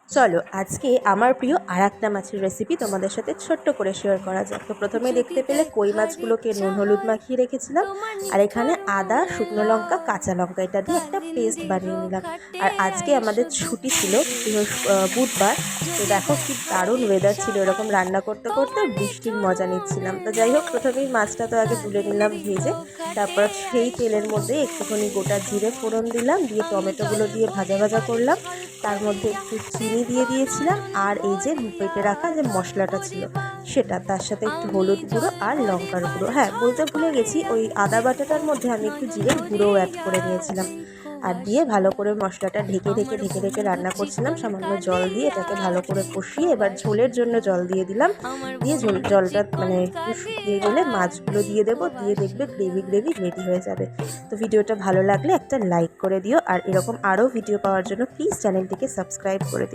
চলো আজকে আমার প্রিয় আরেকটা মাছের রেসিপি তোমাদের সাথে ছোট্ট করে শেয়ার করা যাক। তো প্রথমে দেখতে পেলে কই মাছগুলোকে নুন হলুদ মাখিয়ে রেখেছিলাম, আর এখানে আদা, শুকনো লঙ্কা, কাঁচা লঙ্কা এটা দিয়ে একটা পেস্ট বানিয়ে নিলাম। আর আজকে আমাদের ছুটি ছিল, বুধবার। তো দেখো কি দারুণ ওয়েদার ছিল, এরকম রান্না করতে করতে বৃষ্টির মজা নিচ্ছিলাম। তো যাই হোক, প্রথমেই মাছটা তো আগে তুলে নিলাম ভেজে, তারপর সেই তেলের মধ্যে একটুখানি গোটা জিরে ফোড়ন দিলাম, দিয়ে টমেটোগুলো দিয়ে ভাজা ভাজা করলাম। তার মধ্যে একটু চিনি দিয়ে দিয়েছিলাম, আর এই যে বেটে রাখা যে মশলাটা ছিল সেটা, তার সাথে একটু হলুদ গুঁড়ো আর লঙ্কার গুঁড়ো। হ্যাঁ, বলতে ভুলে গেছি, ওই আদা বাটাটার মধ্যে আমি একটু জিরের গুঁড়োও অ্যাড করে নিয়েছিলাম। আর দিয়ে ভালো করে মশলাটা ঢেকে ঢেকে ঢেকে ঢেকে রান্না করছিলাম, সামান্য জল দিয়ে এটাকে ভালো করে কষিয়ে এবার ঝোলের জন্য জল দিয়ে দিলাম। দিয়ে জলটা মানে একটু শুকিয়ে গেলে মাছগুলো দিয়ে দেবো, দিয়ে দেখবে গ্রেভি গ্রেভি রেডি হয়ে যাবে। তো ভিডিওটা ভালো লাগলে একটা লাইক করে দিও, আর এরকম আরও ভিডিও পাওয়ার জন্য প্লিজ চ্যানেলটিকে সাবস্ক্রাইব করে দিও।